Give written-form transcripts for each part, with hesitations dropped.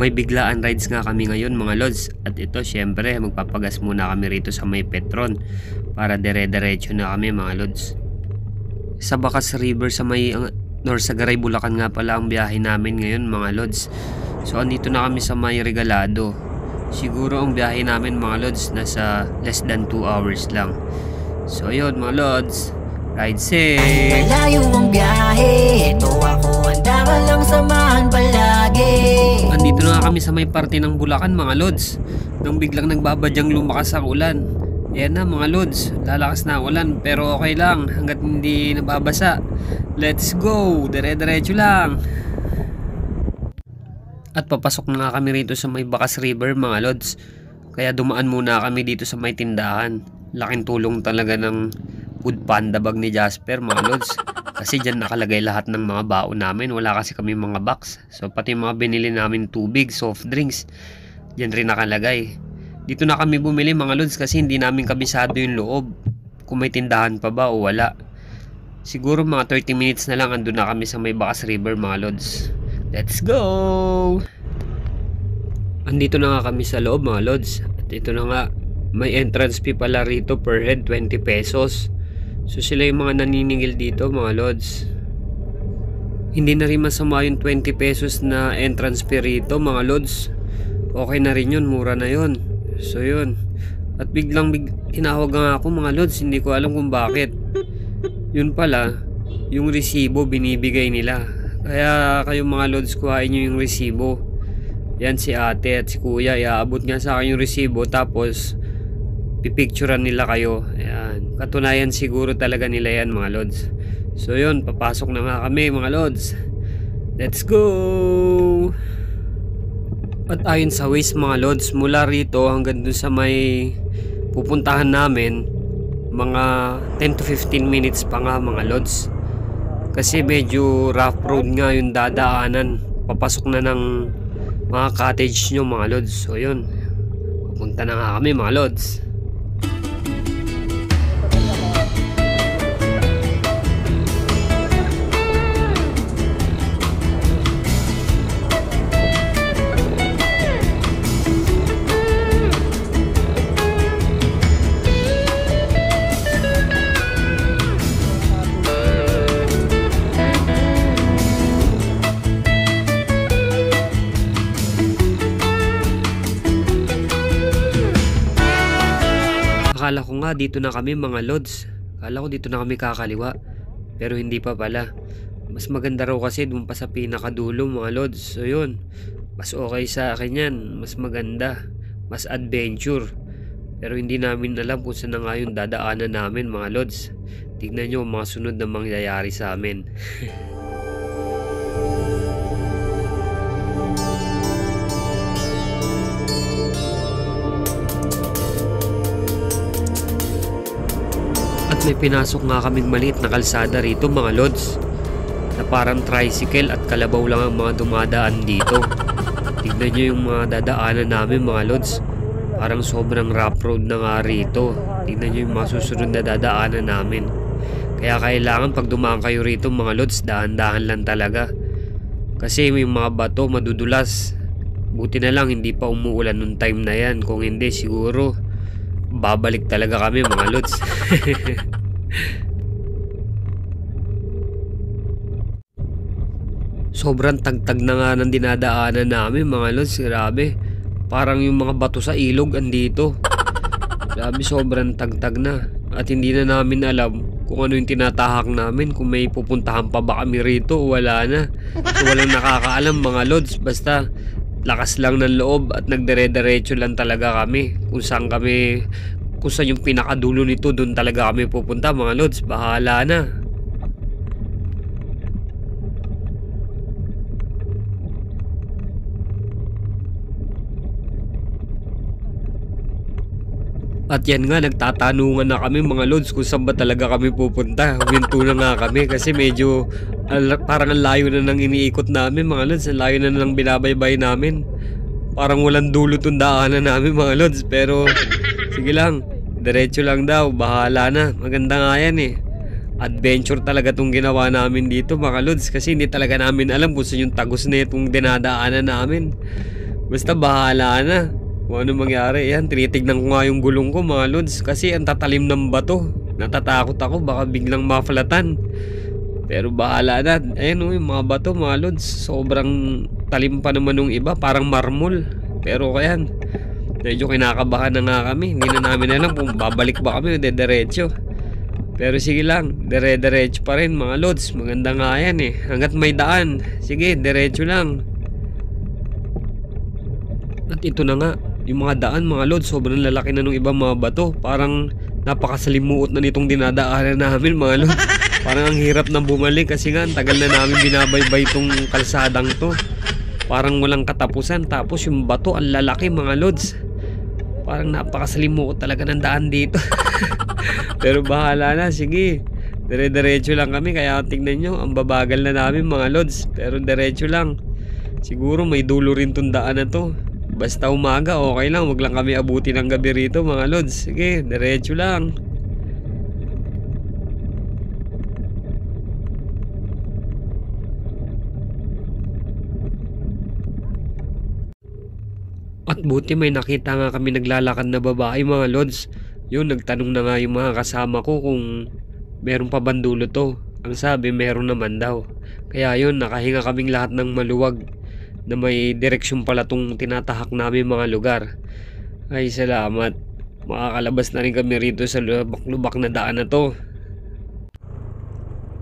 May biglaan rides nga kami ngayon mga lods. At ito syempre magpapagas muna kami rito sa may Petron para dire-diretso na kami mga lods. Sa Bacas River sa may Norsagaray, Bulacan nga pala ang biyahe namin ngayon mga lods. So andito na kami sa may Regalado. Siguro ang biyahe namin mga lods nasa less than 2 hours lang. So yun mga lods, ride safe! Malayo ang biyahe, ito ako handa ka lang samahan palagi. Andito na kami sa may parte ng Bulacan mga lods, nung biglang nagbabadyang lumakas ang ulan. Yan na mga lods, lalakas na ulan pero okay lang hanggat hindi nababasa. Let's go, dire-diretso lang. At papasok na nga kami rito sa may Bacas River mga lods. Kaya dumaan muna kami dito sa may tindahan. Laking tulong talaga ng Food Panda bag ni Jasper mga lods. Kasi dyan nakalagay lahat ng mga baon namin. Wala kasi kami mga box. So pati mga binili namin tubig, soft drinks, dyan rin nakalagay. Dito na kami bumili mga lods kasi hindi namin kabisado yung loob, kung may tindahan pa ba o wala. Siguro mga 30 minutes na lang andun na kami sa may Bacas River mga lods. Let's go! Andito na nga kami sa loob mga lods. At ito na nga, may entrance fee pala rito per head 20 pesos. So sila yung mga naniningil dito mga lods. Hindi na rin masama yung 20 pesos na entrance fee rito mga lods. Okay na rin yun, mura na yun. So yun. At biglang tinawag nga ako mga lods, hindi ko alam kung bakit. Yun pala, yung resibo binibigay nila. Kaya kayong mga lods, kuhain nyo yung resibo. Yan si ate at si kuya, iaabot nga sa akin yung resibo. Tapos pipicturean nila kayo. Ayan. Katunayan siguro talaga nila yan mga lods. So yun, papasok na nga kami mga lods. Let's go! At ayon sa Waze mga lods, mula rito hanggang dun sa may pupuntahan namin, mga 10 to 15 minutes pa nga mga lods. Kasi medyo rough road nga yung dadaanan. Papasok na ng mga cottage nyo mga lods. So yun, pupunta na nga kami mga lods. Akala ko nga dito na kami mga lods. Akala ko dito na kami kakaliwa. Pero hindi pa pala. Mas maganda raw kasi dun pa sa pinakadulo mga lods. So yun, mas okay sa akin yan. Mas maganda, mas adventure. Pero hindi namin alam kung saan na nga yung dadaanan namin mga lods. Tignan nyo mga sunod na mangyayari sa amin. May pinasok nga kaming maliit na kalsada rito mga lods, na parang tricycle at kalabaw lang ang mga dumadaan dito. Tignan nyo yung mga dadaanan namin mga lods. Parang sobrang rough road na nga rito. Tignan nyo yung mga susunod na dadaanan namin. Kaya kailangan pag dumaan kayo rito mga lods, dahan-dahan lang talaga. Kasi may mga bato madudulas. Buti na lang hindi pa umuulan nung time na yan. Kung hindi siguro babalik talaga kami mga lods. Sobrang tagtag na nga ng dinadaanan namin mga lods. Grabe, parang yung mga bato sa ilog andito. Grabe, sobrang tagtag na. At hindi na namin alam kung ano yung tinatahak namin, kung may pupuntahan pa ba kami rito o wala na. So walang nakakaalam mga lods. Basta lakas lang ng loob at nagdire-diretso lang talaga kami. Kung saan yung pinakadulo nito, doon talaga kami pupunta mga lods. Bahala na. At yan nga, nagtatanungan na kami mga lods kung saan ba talaga kami pupunta. Huminto na nga kami kasi medyo parang ang layo na nang iniikot namin mga lods. Ang layo na nang binabaybay namin. Parang walang dulo tong daanan namin mga lods. Pero sige lang, diretso lang daw, bahala na. Maganda nga yan eh. Adventure talaga tong ginawa namin dito mga lods. Kasi hindi talaga namin alam kung saan yung tagos na itong dinadaanan namin. Basta bahala na. Kung ano mangyari. Yan, tinitignan ko nga yung gulong ko mga lods. Kasi ang tatalim ng bato. Natatakot ako baka biglang maflatan. Pero bahala na. Ayun yung mga bato mga lods. Sobrang talim pa naman ng iba. Parang marmol. Pero kayan, medyo kinakabahan na nga kami. Hindi na namin alam kung babalik ba kami o dediretso. Pero sige lang, dire-diretso pa rin mga lods. Maganda nga yan eh. Hanggat may daan. Sige, diretso lang. At ito na nga, yung mga daan mga lods, sobrang lalaki na nung ibang mga bato. Parang napakasalimuot na nitong dinadaanan namin mga lods. Parang ang hirap na bumalik kasi nga ang tagal na namin binabaybay itong kalsadang to. Parang walang katapusan. Tapos yung bato ang lalaki mga lods. Parang napakasalimuot talaga ng daan dito. Pero bahala na, sige. Dire-diretso lang kami. Kaya tingnan nyo, ang babagal na namin mga lods. Pero diretso lang. Siguro may dulo rin tong daan na to. Basta umaga, okay lang. Huwag lang kami abuti ng gabi rito mga lods. Sige, diretso lang. At buti may nakita nga kami naglalakad na babae mga lods. Yun, nagtanong na nga yung mga kasama ko kung meron pa bandulo to. Ang sabi, meron naman daw. Kaya yun, nakahinga kaming lahat ng maluwag na may direksyon pala tong tinatahak namin mga lugar. Ay, salamat. Makakalabas na rin kami rito sa lubak-lubak na daan na to.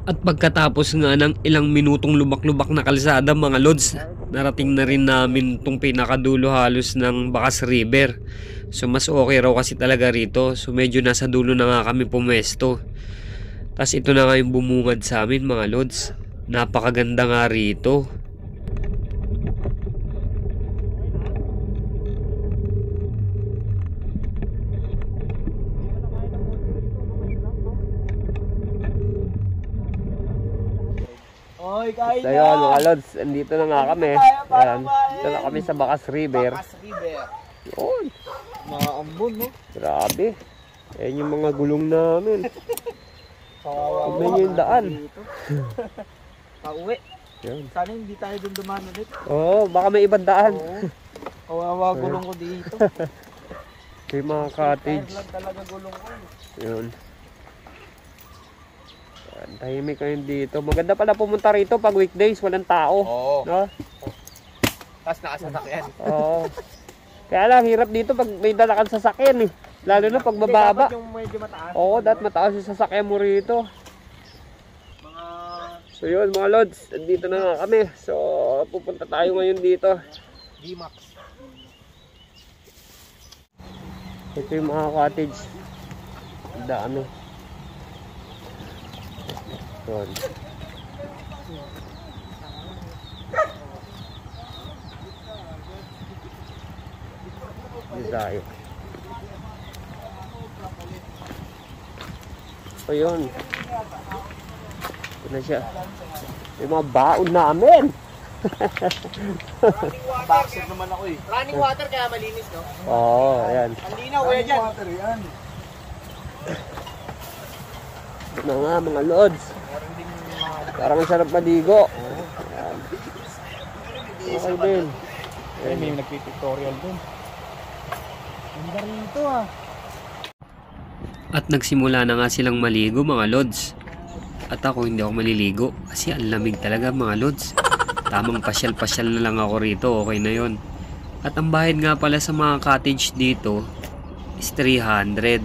At pagkatapos nga ng ilang minutong lubak-lubak na kalsada mga lods, narating na rin namin tong pinakadulo halos ng Bacas River. So mas okay raw kasi talaga rito. So medyo nasa dulo na nga kami pumesto. Tapos ito na nga yung bumungad sa amin mga lods. Napakaganda nga rito. Oy, kain So yun mga lods, andito na nga kami. Ayan, dito na kami sa Bacas River. Bacas River. Yun, Mga ambon, no? grabe. Ayan yung mga gulong namin. Kawawa. Tignan nyo yung daan. Pauwi. Yan. Sana hindi tayo dun dumaan ulit. Oo, baka may ibang daan. Oo. Kawawa gulong ko dito. Ito yung mga cottage. Tire lang talaga gulong ko. Yun. Yan, tahimik kayo dito. Maganda pala pumunta rito pag weekdays, walang tao. Oo. No? Tapos nakasasakyan. Oo. Kaya lang, hirap dito pag may dala kang sasakyan eh. Lalo na pag bababa. Dapat yung medyo mataas. Oo, dapat mataas yung sasakyan mo rito. Mga So yun mga lods, dito na nga kami. So pupunta tayo ngayon dito. D-Max. Ito yung mga cottage. Ang dami. Yun. Dito tayo. So yun. Ito na siya. Yung mga baon namin. Backside naman ako eh. Running water kaya malinis, no? Oo, ayan. Ang linaw, kuya dyan. Water yan. Ito na nga mga lods. Parang ang sarap maligo. Ayan. Okay din. Ay, may nagpipictorial dun. Ganda rito ah. At nagsimula na nga silang maligo mga lods. At ako hindi ako maliligo kasi ang lamig talaga mga lods. Tamang pasyal-pasyal na lang ako rito, okay na yon. At ang bayad nga pala sa mga cottage dito is 300.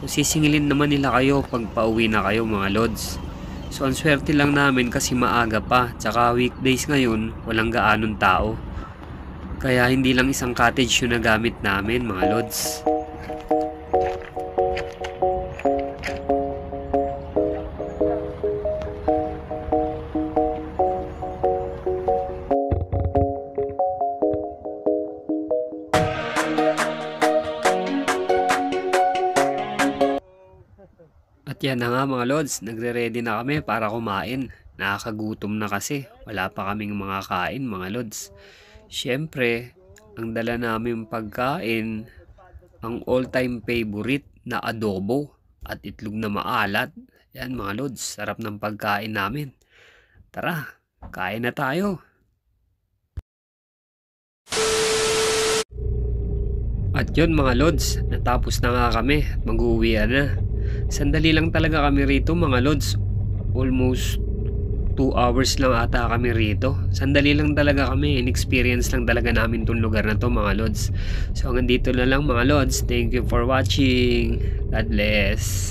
So sisingilin naman nila kayo pag pauwi na kayo mga lods. So ang swerte lang namin kasi maaga pa, tsaka weekdays ngayon walang gaanong tao. Kaya hindi lang isang cottage yung nagamit namin mga lods. At yan na nga mga lods, nagre-ready na kami para kumain. Nakakagutom na kasi, wala pa kaming mga kain mga lods. Siyempre, ang dala namin pagkain, ang all-time favorite na adobo at itlog na maalat. Yan mga lods, sarap ng pagkain namin. Tara, kain na tayo. At yun mga lods, natapos na nga kami at mag-uwian na. Sandali lang talaga kami rito mga lods. Almost 2 hours lang ata kami rito. Sandali lang talaga kami. In-experience lang talaga namin tong lugar na to mga lods. So hanggang dito na lang mga lods. Thank you for watching. God bless.